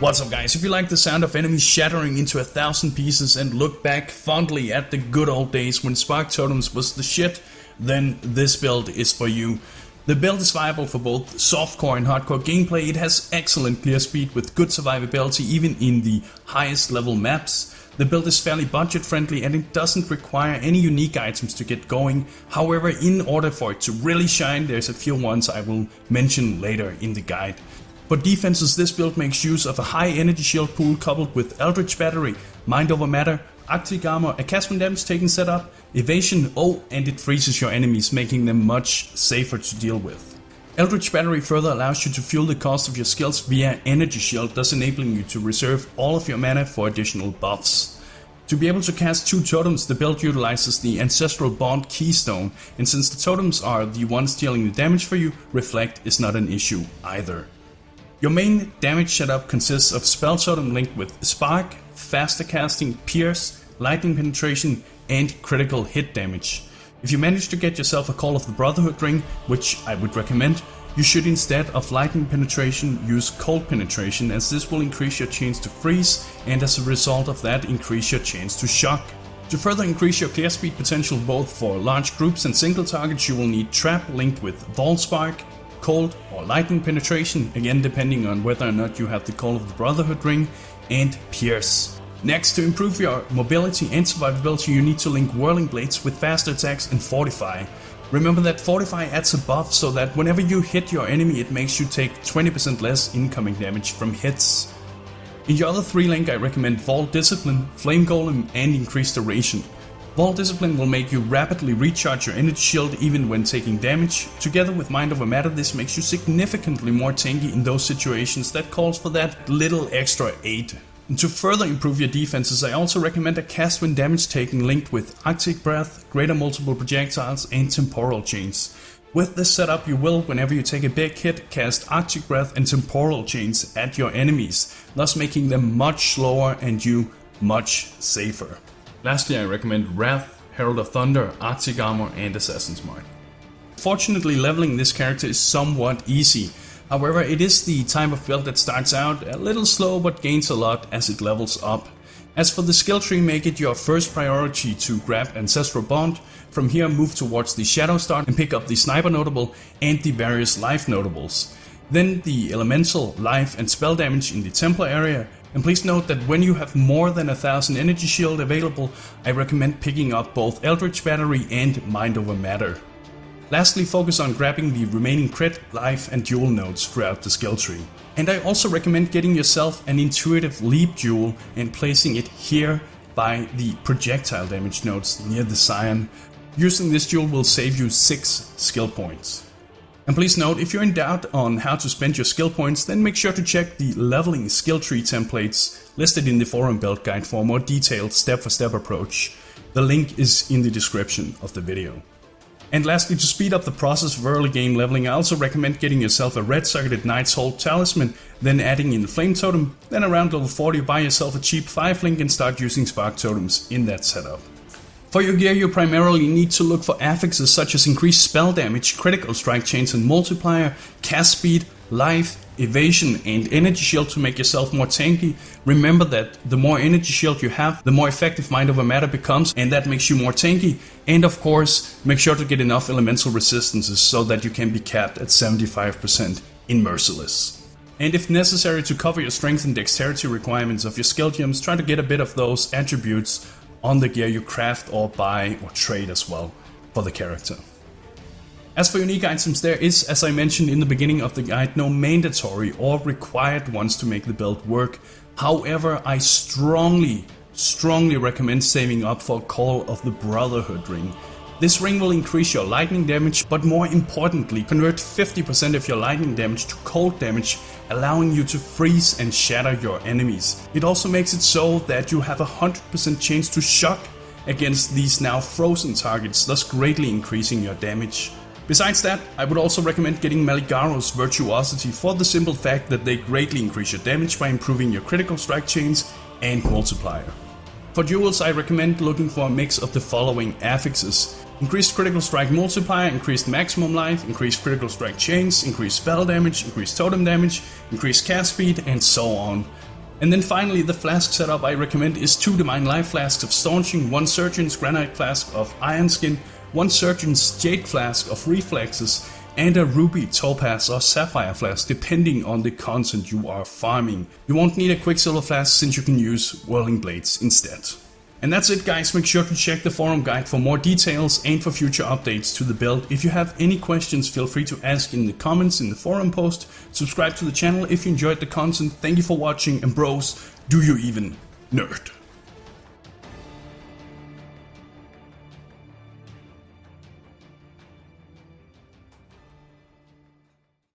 What's up guys, if you like the sound of enemies shattering into 1,000 pieces and look back fondly at the good old days when Spark Totems was the shit, then this build is for you. The build is viable for both softcore and hardcore gameplay. It has excellent clear speed with good survivability even in the highest level maps. The build is fairly budget friendly and it doesn't require any unique items to get going. However, in order for it to really shine, there's a few ones I will mention later in the guide. For defenses, this build makes use of a high energy shield pool coupled with Eldritch Battery, Mind Over Matter, Arctic Armor, a cast when damage taken setup, Evasion, and it freezes your enemies, making them much safer to deal with. Eldritch Battery further allows you to fuel the cost of your skills via Energy Shield, thus enabling you to reserve all of your mana for additional buffs. To be able to cast 2 totems, the build utilizes the Ancestral Bond Keystone, and since the totems are the ones dealing the damage for you, Reflect is not an issue either. Your main damage setup consists of Spell Totem linked with Spark, Faster Casting, Pierce, Lightning Penetration, and critical hit damage. If you manage to get yourself a Call of the Brotherhood ring, which I would recommend, you should instead of Lightning Penetration use Cold Penetration, as this will increase your chance to freeze and as a result of that increase your chance to shock. To further increase your clear speed potential both for large groups and single targets, you will need Trap linked with Vault Spark, Cold or Lightning Penetration, again depending on whether or not you have the Call of the Brotherhood ring, and Pierce. Next, to improve your mobility and survivability, you need to link Whirling Blades with Faster Attacks and Fortify. Remember that Fortify adds a buff so that whenever you hit your enemy it makes you take 20% less incoming damage from hits. In your other 3 link I recommend Vault Discipline, Flame Golem and Increased Duration. Vault Discipline will make you rapidly recharge your energy shield even when taking damage. Together with Mind Over Matter, this makes you significantly more tanky in those situations that calls for that little extra aid. And to further improve your defenses, I also recommend a cast when damage taken linked with Arctic Breath, Greater Multiple Projectiles and Temporal Chains. With this setup you will, whenever you take a big hit, cast Arctic Breath and Temporal Chains at your enemies, thus making them much slower and you much safer. Lastly, I recommend Wrath, Herald of Thunder, Arctic Armor and Assassin's Mark. Fortunately, leveling this character is somewhat easy. However, it is the type of build that starts out a little slow but gains a lot as it levels up. As for the skill tree, make it your first priority to grab Ancestral Bond. From here move towards the Shadow Start and pick up the Sniper Notable and the various Life Notables. Then the Elemental, Life and Spell damage in the Templar area. And please note that when you have more than 1,000 energy shield available, I recommend picking up both Eldritch Battery and Mind Over Matter. Lastly, focus on grabbing the remaining crit, life and duel nodes throughout the skill tree. And I also recommend getting yourself an intuitive leap jewel and placing it here by the projectile damage nodes near the Scion. Using this jewel will save you 6 skill points. And please note, if you're in doubt on how to spend your skill points, then make sure to check the leveling skill tree templates listed in the forum build guide for a more detailed step-for-step approach. The link is in the description of the video. And lastly, to speed up the process of early game leveling, I also recommend getting yourself a red circuited Knight's Hold Talisman, then adding in the Flame Totem, then around level 40 buy yourself a cheap 5 link and start using Spark Totems in that setup. For your gear, you primarily need to look for affixes such as increased spell damage, critical strike chains and multiplier, cast speed, life, evasion and energy shield to make yourself more tanky. Remember that the more energy shield you have, the more effective Mind Over Matter becomes, and that makes you more tanky. And of course, make sure to get enough elemental resistances so that you can be capped at 75% in Merciless. And if necessary to cover your strength and dexterity requirements of your skill gems, try to get a bit of those attributes on the gear you craft or buy or trade as well for the character. As for unique items, there is, as I mentioned in the beginning of the guide, no mandatory or required ones to make the build work. However, I strongly recommend saving up for a Call of the Brotherhood ring. This ring will increase your lightning damage, but more importantly, convert 50% of your lightning damage to cold damage, allowing you to freeze and shatter your enemies. It also makes it so that you have a 100% chance to shock against these now frozen targets, thus greatly increasing your damage. Besides that, I would also recommend getting Maligaro's Virtuosity for the simple fact that they greatly increase your damage by improving your critical strike chains and multiplier. For duels, I recommend looking for a mix of the following affixes: Increased critical strike multiplier, increased maximum life, increased critical strike chains, increased spell damage, increased totem damage, increased cast speed, and so on. And then finally, the flask setup I recommend is 2 Divine Life Flasks of Staunching, 1 Surgeon's Granite Flask of Iron Skin, 1 Surgeon's Jade Flask of Reflexes, and a Ruby, Topaz or Sapphire Flask depending on the content you are farming. You won't need a Quicksilver Flask since you can use Whirling Blades instead. And that's it guys, make sure to check the forum guide for more details and for future updates to the build. If you have any questions, feel free to ask in the comments in the forum post. Subscribe to the channel if you enjoyed the content. Thank you for watching, and bros, do you even nerd?